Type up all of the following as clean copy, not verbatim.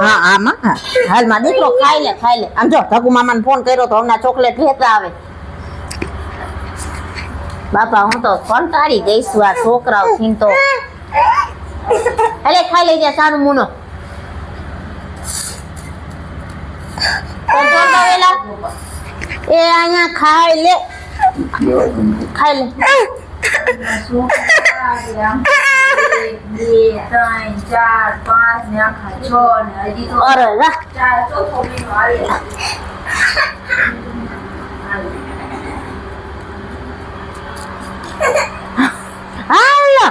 હા આમાં હાલમાં દીકરો ખાઈ લે આમ જો ધકુ મામાને ફોન કર્યો તો હમણાં ચોકલેટ લેતા આવે બાપા હું તો કંટાળી ગઈશું આ છોકરાઓ થી તો અલે ખાઈ લેજે સારું મુનો એ અહીંયા ખાઈ લે 2, 3, 4, 5 ને આખા 6 ને હજી તો અરે વાહ 4 ચોથો મહિનો આવે હાલો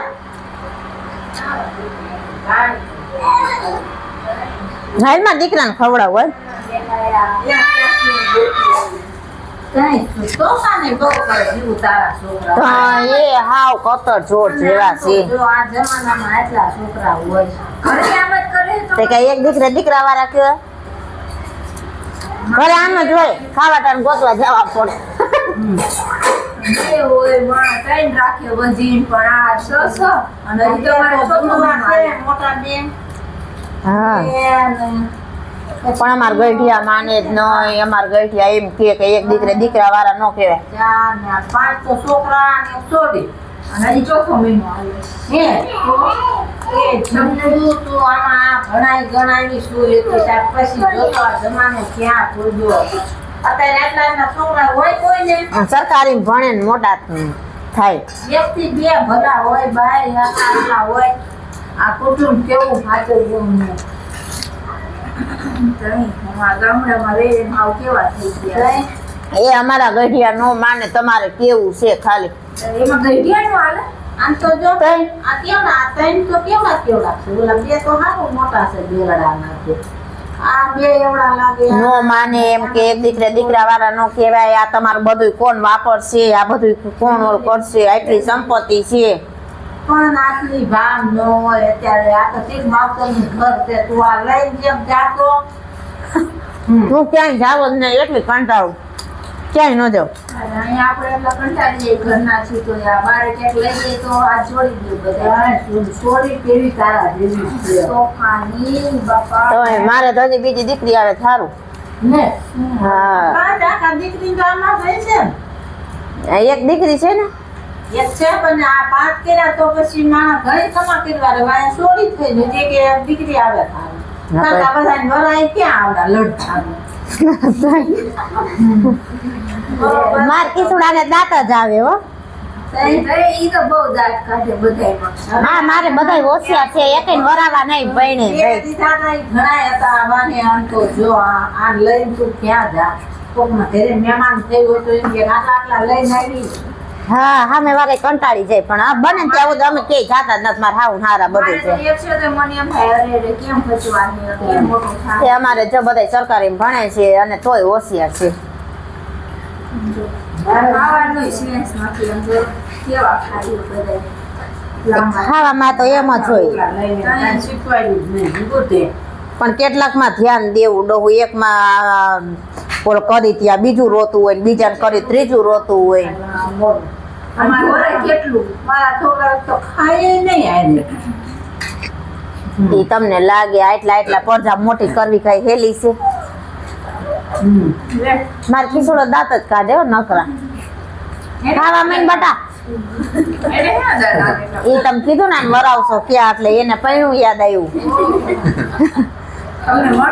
હાલમાં દીકરાને ખવડાવ હોય એ હાવ કતર જોર જેવા છે તે કઈ એક દીકરા વાળા કે ઘરે આમ જ હોય ખાવા ટાઈમ ગોતવા જવા પડે હા પણ અમાર ગઢિયા માને જ નહીં અમાર ગઢિયા એમ કે એક દીકરા વાળા ન કહેવાય 5 તો છોકરા ને છોડી અને હજી ચોથો મહિનો આવ્યો હે એ જમવું તો આમાં ગણાય શું એટલે ત્યાર પછી જોતો આ જમાનો ક્યાં પૂરજો અત્યારે આટલા છોકરા હોય કોઈ ને સરકારી ભણે ને મોટા થાય વ્યક્તિ બે ભલા હોય બાય આટલા હોય આ કુટુંબ કેવું સાચું એવું ને એ અમારા ગઢિયા નો માને તમારે કેવું છે ખાલી એમાં ગઢિયા નું હાલે આમ તો જો આ કેવડા ત્રણ તો કેવડા છે ઓલા બે તો હાવ મોટા છે બેલડાના છે આ બે એવડા લાગે નો માને એમ કે એક દીકરા વાળા નો કહેવાય આ તમારું બધું કોણ વાપરશે આ બધું કોણ ઓલ કરશે આટલી સંપત્તિ છે પણ આટલી ભાન ન હોય અત્યારે આ તો ઠીક માવતરનું ઘર છે તું આ લઈને જેમ જાતો હું ક્યાંય જાવ જ નહીં એટલી કંટાળું ક્યાંય ન જાઉં અહીંયા આપણે એટલા કંટાળીએ ઘરના છીએ તો આ બારે ક્યાંક લઈ જઈએ તો આ છોડી દઉં બધા છોડી કેવી તારા જેવી છે સોફાની બાપા તો મારે તો હજી બીજી દીકરી આવે સારું ને હા આખા દીકરી ગામમાં થઈ છે એક દીકરી છે ને એક છે પણ આ 5 કર્યા તો પછી માણસ ઘણી કમા કરવા રે વાયા છોડી થઈ ને જે કે દીકરી આવે થારી કાકા બધાને વરાય ક્યાં આવડા લડતા માર કિસુડાને દાંત જ આવે હો ઈ તો બહુ દાંત કાઢે બધાયમાં હા મારે બધાય હોશિયાર છે એકેય વરાવા નહીં ભણે એ દીધાના ઘણાય હતા વાને આમ તો જો આ લઈને તું ક્યાં જા કોકના ઘરે મહેમાન થયું હોય તો એમ કે આટલા લઈને આવી હા હા મેં વારે કંટાળી જાય પણ આ બને ત્યાં સુધી અમે ક્યાંય જાતા જ નથી મારે હાવું હારા બધું છે એક છે તો મને એમ થાય અરે કેમ ખચવાની કેમ મોટું એ થાય અમારે જો બધાય સરકારી ભણે છે અને તોય હોશિયાર છે ખાવાનું સેન્સ નથી એમ જો કેવા ખાઈ બધાય ખાવામાં તો એમ જ હોય લઈને શીખવાડ્યું જ નહીં ગોતે પણ કેટલાકમાં ધ્યાન દેવું ડોહું એકમાં ઓલો કરી ત્યાં બીજું રોતું હોય બીજાને કરી ત્રીજું રોતું હોય અમારે ઘરે કેટલું મારા છોકરા તો ખાય નહીં આને એ તમને લાગે આટલા પડધા મોટી કરવી કઈ હેલી છે મારે ખીસડો દાંત જ કાઢે હો નકરા ખાવા માંડ બટા એ તમે કીધું ને વરાવશો ક્યાં એટલે એને પૈણું યાદ આવ્યું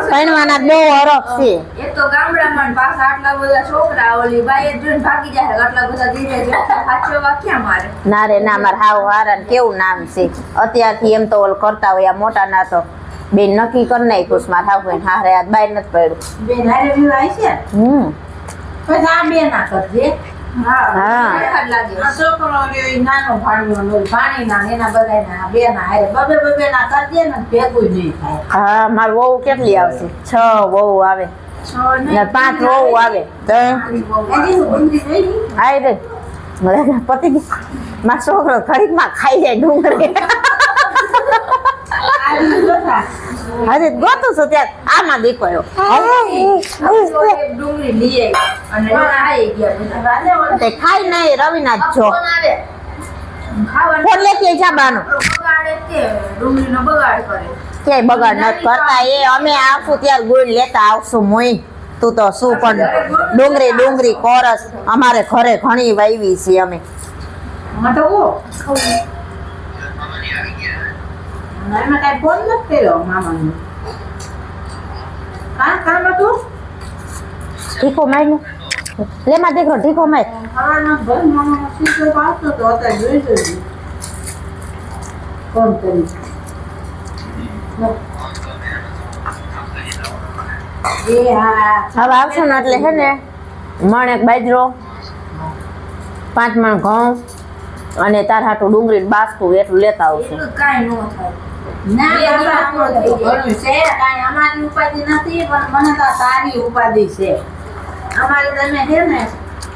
પૈણવાના બહુ હરખ છે એક તો ગામડામાં પાછા આટલા બધા છોકરા ઓલી બાઈ જોઈને ભાગી જાય આટલા બધા ધીરે સાચો વાક્યા મારે ના રે ના મારે હાવ હારા કેવું નામ છે અત્યારથી એમ તો ઓલ કરતા હોય આ મોટા ના તો બેન નક્કી કરી નાખ્યું મારે હાવ કોઈ હારે હાથ બહાર નથી પડ્યું બેન હારે વિવાહ છે પછી આ બે ના કરજે હા છોકરો નાનો ભાણિયો ભાણી ના એના બધા બે ના હારે બબે ના કરજે ને ભેગું નહીં થાય હા માર વહુ કેટલી આવશે 6 વહુ આવે ને 5 વહુ આવે આય રે પતિ મારો છોકરો ઘડીકમાં ખાઈ જાય ડુંગળી હજી ગોતું છું ત્યાં આમાં દેખાયો ડુંગળી લઈ અને ખાઈ ગયા તે ખાઈ નહીં રવિના જ છો ફોન લેતી જાબાનો બગાડે કે ડુંગળીનો બગાડ કરે ક્યાંય બગાડ નથી કરતા. એ અમે આવશું ત્યારે ગોળ લેતા આવશું. મોઈ તું તો શું પણ ડુંગળી કોરસ અમારે ઘરે ઘણી વાવી છે અમે. મટકો એમાં કાંઈ ફોન નથી કર્યો મામાને. કામ હતું ઠીકો માર્યું લે માં દીકરો ઠીકો માર. ખાવાના ભર મામાનો સીધો આવતો તો અત્યારે જોઈ જોઈ ફોન કરી. એ હા હવે આવશો ને એટલે છે ને મણ એક બાજરો 5 મણ ઘઉં અને તાર હાટું ડુંગળી ને બાસકું એટલું લેતા આવશું. એટલું કાંઈ ન થાય. ના બાબા આપણો થઈ ગયું છે. કાંઈ અમારી ઉપાધિ નથી પણ મને તો સારી ઉપાધિ છે. અમારી તમે છે ને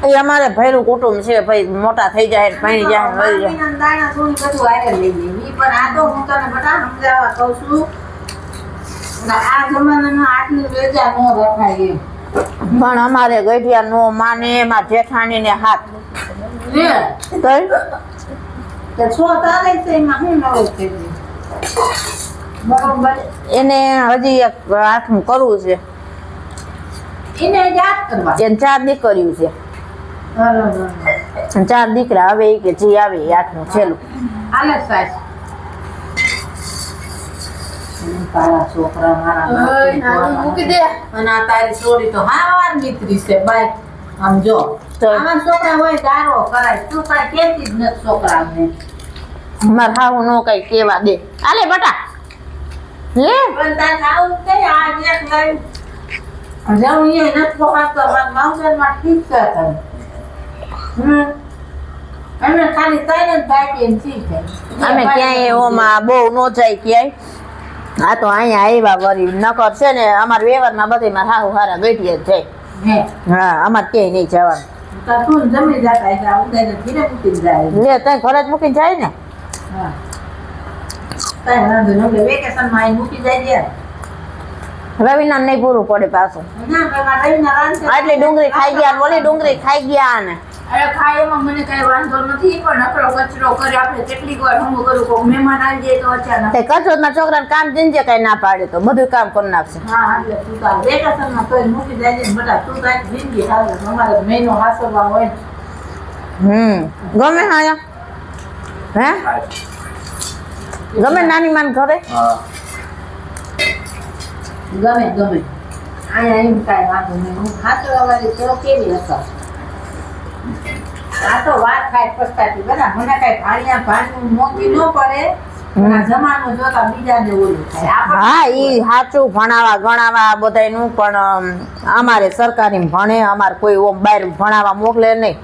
એ અમારે ભૈરું કુટુંબ છે ભાઈ. મોટા થઈ જાય પાણી જાય વળી જાય. બાકીના દાણા થોડી બધું હારે લઈ લઈએ. ઈ પણ આ તો હું તને બધા સમજાવવા કહું છું. આ જમાનામાં આટલી વેજા ન રખાય એમ. પણ અમારે ગઢિયા નો માને એમાં જેઠાણી ને હાથ હે કઈ તો છો તારે છે એમાં હું નવું થઈ ગયું. બરોબર એને હજી એક હાથમાં કરવું છે. એને યાદ કરવા. એને 4 દીકરીઓ છે બરોબર અને 4 દીકરા. હવે એ કે જી આવે એ હાથનું છેલ્લું. આલે સાસ તારા છોકરા મારા મૂકી દે. અને આ તારી છોરી તો હાવાર નીકળી છે બાઈ. આમ જો આમાં છોકરા હોય ગારો કરાય. તું કાંઈ કહેતી જ નથી છોકરાને. મારે હાવું નો કઈ કેવા દે. આલે બટા લે પણ તારે આવું કઈ આ એક લઈ જાઉં એ નથી પહોંચતો. માઉન્ટેનમાં ઠીક છે તને. અમે ખાલી તઈને જ બાકી એમ ઠીક છે. અમે ક્યાંય ઓમાં બહુ નો જાય ક્યાંય. આ તો અહીંયા આવ્યા વળી નકર છે ને અમારા વ્યવહારમાં બધી મારા હાહુ હારા બેઠી જ જાય. હે હા અમારે ક્યાંય નહીં જવાનું. તો તું જમી જતા એટલે આવું તને ધીરે મૂકીને જાય. લે તઈ ઘરે જ મૂકીને જાય ને. હા કાંઈ વાંધો નહીં. એટલે વેકેશનમાં અહીં મૂકી જાય છે. રવિના નહીં પૂરું પડે પાછું. ના પેલા રવિના રાંધે આટલી ડુંગળી ખાઈ ગયા ને ઓલી ડુંગળી ખાઈ ગયા ને. અરે ખાવામાં મને કઈ વાંધો નથી પણ નકરો કચરો કરે. આપણે કેટલીક વાર હું કરું કોઈક મહેમાન આવી જાય તો અચાનક. તે કચોદના છોકરાને કામ જીંજે કઈ ના પાડે તો બધું કામ કરી નાખશે. હા એટલે તું તાર વેકેશનમાં તોય મૂકી જાય છે ને બધા. તું તારી જિંદગી હાલે. અમારે મહિનો હાસવવા હોય ને. ગમે હા હે ગમે નાની માન ઘરે. ગમે ગમે અહીંયા એમ કાંઈ વાંધો નહીં. હું હાસવવાવાળી તો કેવી હશે. આ તો વાત ખાય પસ્તાતી બધા. મને કાંઈ ભાણિયા ભાણનું મોંઘી ન પડે. પણ આ જમાનો જોતા બીજાને ઓલું થાય. હા ઈ સાચું ભણાવા ગણાવા બધાયનું પણ અમારે સરકારી ભણે. અમારે કોઈ ઓમ બહાર ભણાવા મોકલે નહીં.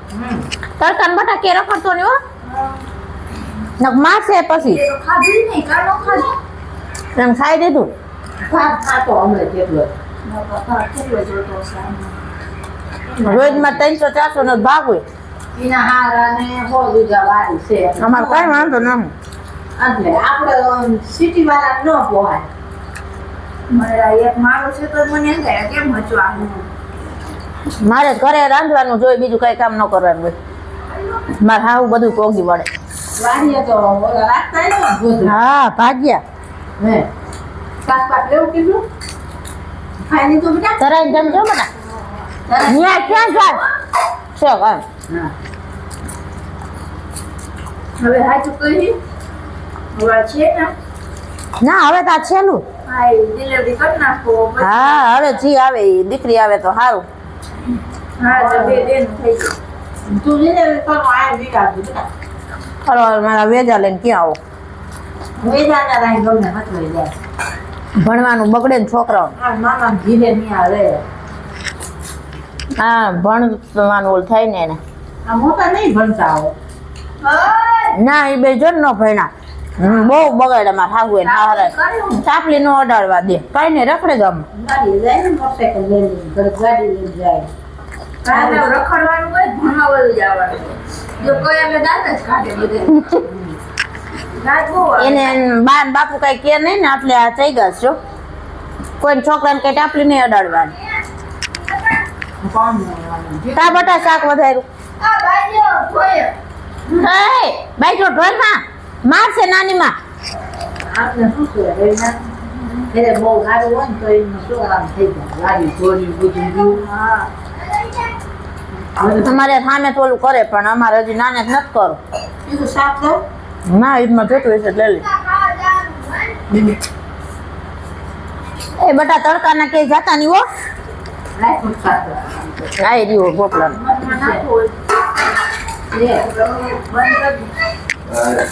સરકાર બટા કે રખડતો નહીં હો. નક મારશે પછી એ તો ખાધું નહીં કાનો ખાધું. એમ ખાઈ દીધું. ખાતો હમણાં જેટલો કેટલો જોતો છે રોજમાં 300-400 નો ભાગ હોય. એના હારા ને બહુ બીજા વાળી છે. અમારે કઈ વાંધો નહીં. એટલે આપણે સિટી વાળા ન પોહાય. મારા એક મારો છે તો મને એમ થાય કેમ મચવાનું. મારે ઘરે રાંધવાનું જોઈએ બીજું કઈ કામ ન કરવાનું હોય. મારે હાવ બધું પોગી વળે. વાડીએ તો ઓલા રાખતા હોય ને ગોધરા. હા ભાગ્યા હે શાક પાક લેવું કીધું ખાઈ તો બેટા. તરાઈ જમજો બટા. ન્યા ક્યાં જાય છે કામ. હા હવે સાચું કહી હવે છે ને ના હવે તો આ છેલ્લું. હા એ ડિલિવરી કરી નાખો પછી. હા હવે જી આવે ઈ દીકરી આવે તો સારું. હા તો બે બેન થઈ ગઈ. તું લીધે તો આ વિકાસ બેટા. હાલો મારા વેજા લઈને ક્યાં આવો. વેજાના રાઈ ગમે હતવાઈ જાય. ભણવાનું બગડે ને છોકરાઓ. આ મામા ધીરે નહીં આવે. હા ભણવાનું ઓલું થાય ને એને. આ મોટા નહીં ભણતા હોય. ના એ બે જો ન ભણ્યા. બહુ બગાડે મારા હાહુ એને હારા. ચાપલી નો અડાડવા દે કઈ ને રખડે ગામ. ગાડી જાય ને મોટરસાઇકલ લઈને ઘરે ગાડી લઈને જાય. કાલે રખડવાનું હોય ભણવા બધું જવાનું. જો કોઈ અમે દાંત જ કાઢે બધે. દાંત બહુ આવે. એને બા ને બાપુ કઈ કે નહીં ને એટલે આ થઈ ગયા છો. કોઈ છોકરાને કઈ ટાપલી નહીં અડાડવાની. કોણ લેવાનું? તા બટા શાક વધાર્યું. આ બાજુ કોઈ બાઈક ઢોરમાં મારશે નાની માં. આપણે શું છે રવિના? ઘરે બહુ સારું હોય ને તો એમનું શું આમ થઈ જાય લારી ઘોડી બધું જોવું. હા અમારે સામે તો ઓલું કરે પણ અમારે હજી નાને જ નથી કરો બીજું શાક દઉં ના ઈદમાં જોતું હશે એટલે લઈ એ બટા તડકાના કે જાતા નહીં હો રાખ્યું શાક દઉં. આઈ રહ્યો ગોપલા મનમાં નાખવું હોય લે બંધ કરી